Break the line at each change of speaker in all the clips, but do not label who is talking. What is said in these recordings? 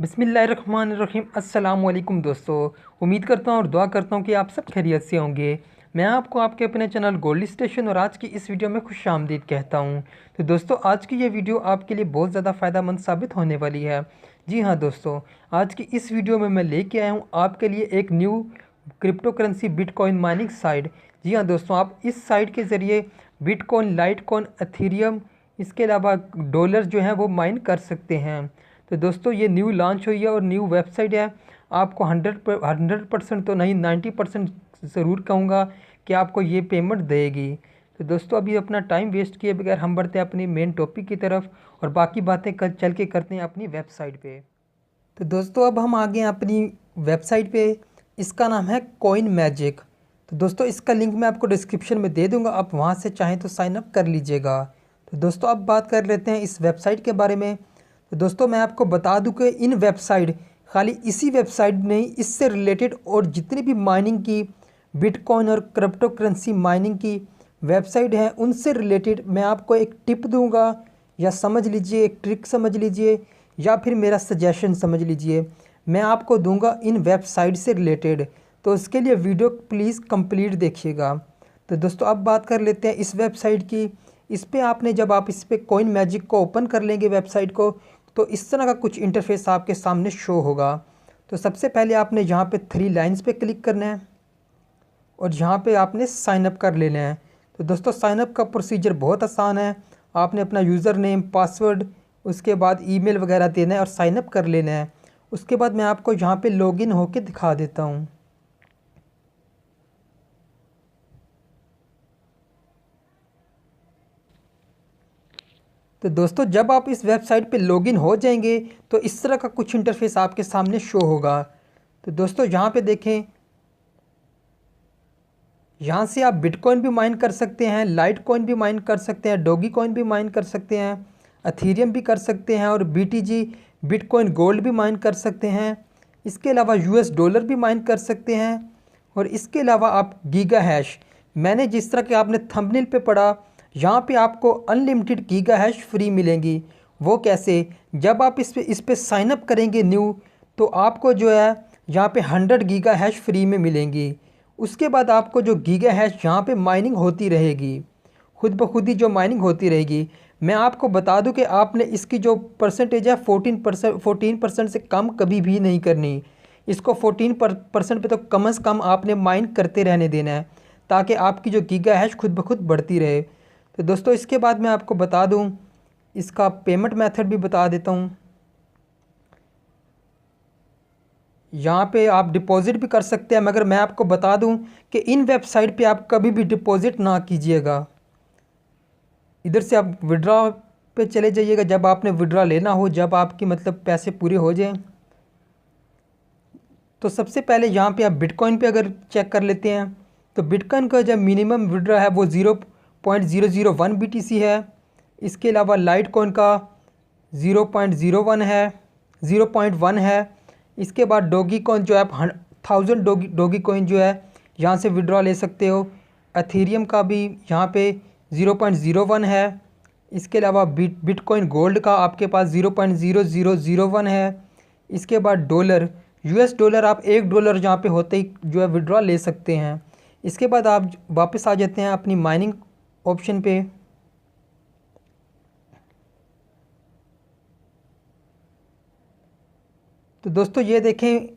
बिस्मिल्लाहिर्रहमानिर्रहीम। अस्सलाम वालेकुम दोस्तों, उम्मीद करता हूँ और दुआ करता हूँ कि आप सब खैरियत से होंगे। मैं आपको आपके अपने चैनल गोल्डी स्टेशन और आज की इस वीडियो में खुशामदीद कहता हूँ। तो दोस्तों, आज की ये वीडियो आपके लिए बहुत ज़्यादा फ़ायदेमंद साबित होने वाली है। जी हाँ दोस्तों, आज की इस वीडियो में मैं लेके आया हूँ आपके लिए एक new crypto currency bitcoin mining site. जी हाँ दोस्तों, आप इस साइट के ज़रिए बिटकॉइन, लाइटकॉइन, एथेरियम, इसके अलावा डॉलर जो है वो माइन कर सकते हैं। तो दोस्तों, ये न्यू लॉन्च हुई है और न्यू वेबसाइट है। आपको 100% तो नहीं, 90% ज़रूर कहूँगा कि आपको ये पेमेंट देगी। तो दोस्तों, अभी अपना टाइम वेस्ट किए बगैर हम बढ़ते हैं अपनी मेन टॉपिक की तरफ और बाकी बातें चल के करते हैं अपनी वेबसाइट पे। तो दोस्तों, अब हम आ गए हैं अपनी वेबसाइट पे। इसका नाम है कॉइन मैजिक। तो दोस्तों, इसका लिंक मैं आपको डिस्क्रिप्शन में दे दूँगा, आप वहाँ से चाहें तो साइन अप कर लीजिएगा। तो दोस्तों, अब बात कर लेते हैं इस वेबसाइट के बारे में। तो दोस्तों, मैं आपको बता दूं कि इन वेबसाइट, खाली इसी वेबसाइट नहीं, इससे रिलेटेड और जितनी भी माइनिंग की, बिटकॉइन और क्रिप्टो करेंसी माइनिंग की वेबसाइट हैं, उनसे रिलेटेड मैं आपको एक टिप दूंगा, या समझ लीजिए एक ट्रिक समझ लीजिए, या फिर मेरा सजेशन समझ लीजिए, मैं आपको दूंगा इन वेबसाइट से रिलेटेड। तो इसके लिए वीडियो प्लीज़ कंप्लीट देखिएगा। तो दोस्तों, अब बात कर लेते हैं इस वेबसाइट की। इस पे आपने, जब आप इस पे कॉइन मैजिक को ओपन कर लेंगे वेबसाइट को, तो इस तरह का कुछ इंटरफेस आपके सामने शो होगा। तो सबसे पहले आपने यहाँ पे 3 लाइन्स पे क्लिक करना है और यहाँ पे आपने साइन अप कर लेना है। तो दोस्तों, साइन अप का प्रोसीजर बहुत आसान है। आपने अपना यूज़र नेम, पासवर्ड, उसके बाद ईमेल वगैरह देना है और साइन अप कर लेना है। उसके बाद मैं आपको यहाँ पे लॉगिन होके दिखा देता हूँ। तो दोस्तों, जब आप इस वेबसाइट पे लॉगिन हो जाएंगे तो इस तरह का कुछ इंटरफेस आपके सामने शो होगा। तो दोस्तों, यहाँ पे देखें, यहाँ से आप बिटकॉइन भी माइन कर सकते हैं, लाइट कॉइन भी माइन कर सकते हैं, डॉगी कॉइन भी माइन कर सकते हैं, एथेरियम भी कर सकते हैं और बीटीजी बिटकॉइन गोल्ड भी माइन कर सकते हैं। इसके अलावा यूएस डॉलर भी माइन कर सकते हैं। और इसके अलावा आप गीगा हैश, मैंने जिस तरह के आपने थंबनेल पे पढ़ा, यहाँ पे आपको अनलिमिटेड गीगा हैश फ्री मिलेंगी। वो कैसे? जब आप इस पे साइन अप करेंगे न्यू, तो आपको जो है यहाँ पे 100 गीगा हैश फ्री में मिलेंगी। उसके बाद आपको जो गीगा हैश यहाँ पे माइनिंग होती रहेगी, खुद ब खुद ही जो माइनिंग होती रहेगी। मैं आपको बता दूं कि आपने इसकी जो परसेंटेज है 14% से कम कभी भी नहीं करनी। इसको 14% पे तो कम से कम आपने माइन करते रहने देना है, ताकि आपकी जो गीगा हैश खुद ब खुद बढ़ती रहे। तो दोस्तों, इसके बाद मैं आपको बता दूं, इसका पेमेंट मेथड भी बता देता हूं। यहाँ पे आप डिपॉज़िट भी कर सकते हैं, मगर मैं आपको बता दूं कि इन वेबसाइट पे आप कभी भी डिपॉज़िट ना कीजिएगा। इधर से आप विड्रॉ पे चले जाइएगा जब आपने विड्रॉ लेना हो, जब आपकी मतलब पैसे पूरे हो जाएं। तो सबसे पहले यहाँ पे आप बिटकॉइन पे अगर चेक कर लेते हैं, तो बिटकॉइन का जब मिनिमम विड्रॉ है वो 0.001 BTC है। इसके अलावा लाइट कॉइन का 0.01 है, 0.1 है। इसके बाद डॉगी कॉइन जो है आप 1000 डॉगी कॉइन जो है यहाँ से विड्रॉ ले सकते हो। एथेरियम का भी यहाँ पे 0.01 है। इसके अलावा बिटकॉइन गोल्ड का आपके पास 0.0001 है। इसके बाद डॉलर, यूएस डॉलर, आप $1 जहाँ पे होते ही जो है विड्रॉ ले सकते हैं। इसके बाद आप वापस आ जाते हैं अपनी माइनिंग ऑप्शन पे। तो दोस्तों, ये देखें,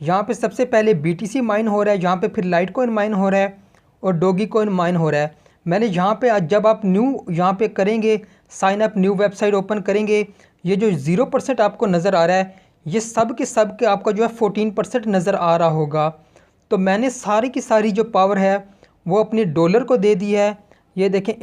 यहाँ पे सबसे पहले BTC माइन हो रहा है, यहाँ पे फिर लाइट कॉइन माइन हो रहा है और डॉगी कॉइन माइन हो रहा है। मैंने यहाँ पे आज, जब आप न्यू यहाँ पे करेंगे sign up, new website open करेंगे, ये जो 0% आपको नज़र आ रहा है, ये सब के आपका जो है 14% नज़र आ रहा होगा। तो मैंने सारी की सारी जो पावर है वो अपनी डॉलर को दे दी है। ये देखें,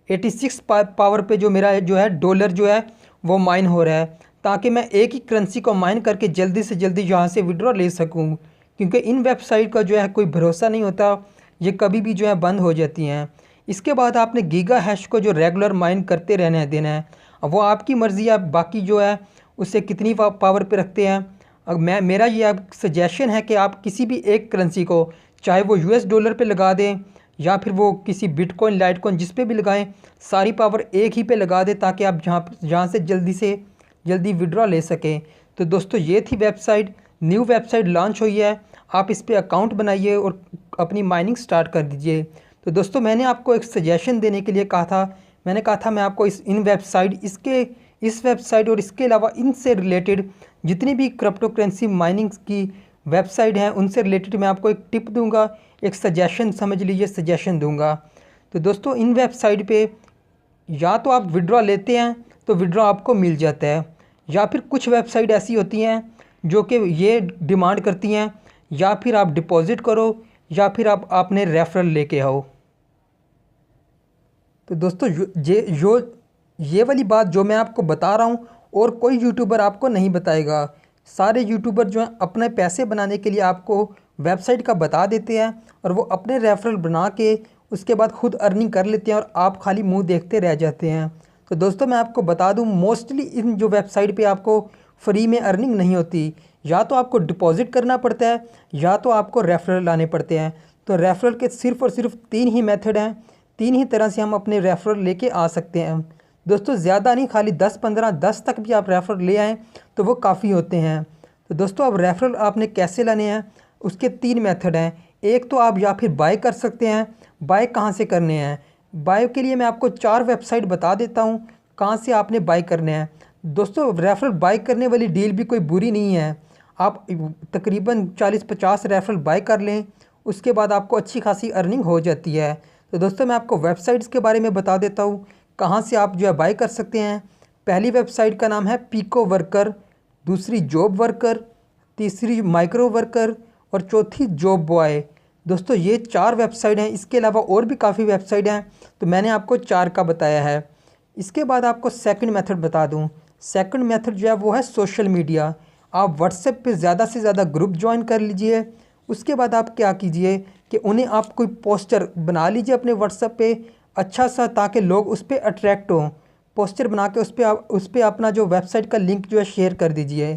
86 पावर पे जो मेरा जो है डॉलर जो है वो माइन हो रहा है, ताकि मैं एक ही करेंसी को माइन करके जल्दी से जल्दी यहाँ से विड्रॉ ले सकूँ। क्योंकि इन वेबसाइट का जो है कोई भरोसा नहीं होता, ये कभी भी जो है बंद हो जाती हैं। इसके बाद आपने गीगा हैश को जो रेगुलर माइन करते रहने देना है। अब वो आपकी मर्ज़ी है, बाकी जो है उससे कितनी पावर पे रखते हैं। अब मेरा ये सजेशन है कि आप किसी भी एक करेंसी को, चाहे वो US डॉलर पे लगा दें या फिर वो किसी बिटकॉइन लाइटकॉइन जिस पे भी लगाएं, सारी पावर एक ही पे लगा दें ताकि आप जहाँ से जल्दी विड्रॉ ले सकें। तो दोस्तों ये थी वेबसाइट, न्यू वेबसाइट लॉन्च हुई है। आप इस पर अकाउंट बनाइए और अपनी माइनिंग स्टार्ट कर दीजिए। तो दोस्तों मैंने आपको एक सजेशन देने के लिए कहा था, मैंने कहा था मैं आपको इस वेबसाइट और इसके अलावा इनसे रिलेटेड जितनी भी क्रिप्टो करेंसी माइनिंग की वेबसाइट हैं उनसे रिलेटेड मैं आपको एक टिप दूंगा, एक सजेशन समझ लीजिए, सजेशन दूंगा। तो दोस्तों इन वेबसाइट पे या तो आप विड्रॉ लेते हैं तो विड्रॉ आपको मिल जाता है, या फिर कुछ वेबसाइट ऐसी होती हैं जो कि ये डिमांड करती हैं या फिर आप डिपॉज़िट करो या फिर आप आपने रेफरल लेके आओ। तो दोस्तों ये वाली बात जो मैं आपको बता रहा हूँ और कोई यूट्यूबर आपको नहीं बताएगा। सारे यूट्यूबर जो हैं अपने पैसे बनाने के लिए आपको वेबसाइट का बता देते हैं और वो अपने रेफरल बना के उसके बाद खुद अर्निंग कर लेते हैं और आप खाली मुंह देखते रह जाते हैं। तो दोस्तों मैं आपको बता दूं, मोस्टली इन जो वेबसाइट पे आपको फ्री में अर्निंग नहीं होती, या तो आपको डिपॉज़िट करना पड़ता है या तो आपको रेफरल लाने पड़ते हैं। तो रेफरल के सिर्फ़ और सिर्फ 3 ही मेथड हैं, 3 ही तरह से हम अपने रेफरल लेके आ सकते हैं। दोस्तों ज़्यादा नहीं, खाली 10-15 10 तक भी आप रेफरल ले आएँ तो वो काफ़ी होते हैं। तो दोस्तों अब रेफरल आपने कैसे लाने हैं, उसके 3 मेथड हैं। एक तो आप या फिर बाय कर सकते हैं। बाय कहाँ से करने हैं, बाय के लिए मैं आपको 4 वेबसाइट बता देता हूँ कहाँ से आपने बाय करने हैं। दोस्तों रेफरल बाय करने वाली डील भी कोई बुरी नहीं है, आप तकरीबन 40-50 रेफरल बाय कर लें, उसके बाद आपको अच्छी खासी अर्निंग हो जाती है। तो दोस्तों मैं आपको वेबसाइट्स के बारे में बता देता हूँ कहाँ से आप जो है बाय कर सकते हैं। पहली वेबसाइट का नाम है पिको वर्कर, दूसरी जॉब वर्कर, तीसरी माइक्रो वर्कर और चौथी जॉब बॉय। दोस्तों ये 4 वेबसाइट हैं, इसके अलावा और भी काफ़ी वेबसाइट हैं, तो मैंने आपको 4 का बताया है। इसके बाद आपको सेकंड मेथड बता दूं। सेकंड मेथड जो है वो है सोशल मीडिया। आप व्हाट्सएप पे ज़्यादा से ज़्यादा ग्रुप ज्वाइन कर लीजिए। उसके बाद आप क्या कीजिए कि उन्हें आप कोई पोस्टर बना लीजिए अपने व्हाट्सएप पे अच्छा सा, ताकि लोग उस पर अट्रैक्ट हों। पोस्टर बना के उस पर अपना जो वेबसाइट का लिंक जो है शेयर कर दीजिए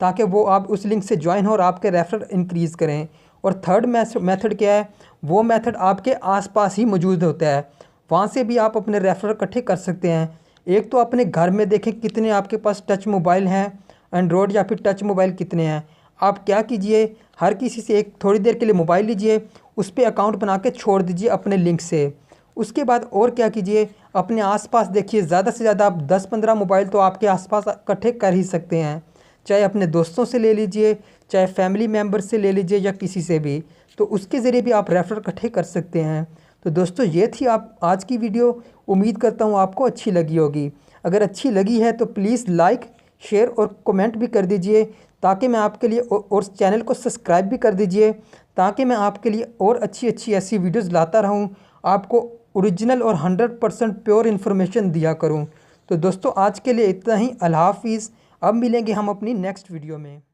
ताकि वो आप उस लिंक से ज्वाइन हो और आपके रेफरल इंक्रीज़ करें। और थर्ड मेथड क्या है, वो मेथड आपके आसपास ही मौजूद होता है, वहाँ से भी आप अपने रेफरल इकट्ठे कर सकते हैं। एक तो अपने घर में देखें कितने आपके पास टच मोबाइल हैं, एंड्रॉयड या फिर टच मोबाइल कितने हैं। आप क्या कीजिए, हर किसी से एक थोड़ी देर के लिए मोबाइल लीजिए, उस पर अकाउंट बना के छोड़ दीजिए अपने लिंक से। उसके बाद और क्या कीजिए, अपने आसपास देखिए, ज़्यादा से ज़्यादा आप 10-15 मोबाइल तो आपके आसपास इकट्ठे कर ही सकते हैं, चाहे अपने दोस्तों से ले लीजिए, चाहे फैमिली मेम्बर से ले लीजिए या किसी से भी, तो उसके ज़रिए भी आप रेफरल इकट्ठे कर सकते हैं। तो दोस्तों ये थी आप आज की वीडियो, उम्मीद करता हूँ आपको अच्छी लगी होगी। अगर अच्छी लगी है तो प्लीज़ लाइक, शेयर और कमेंट भी कर दीजिए ताकि मैं आपके लिए, और चैनल को सब्सक्राइब भी कर दीजिए ताकि मैं आपके लिए और अच्छी ऐसी वीडियोज़ लाता रहूँ, आपको ओरिजिनल और 100% प्योर इन्फॉर्मेशन दिया करूँ। तो दोस्तों आज के लिए इतना ही। अल्लाह हाफिज़। अब मिलेंगे हम अपनी नेक्स्ट वीडियो में।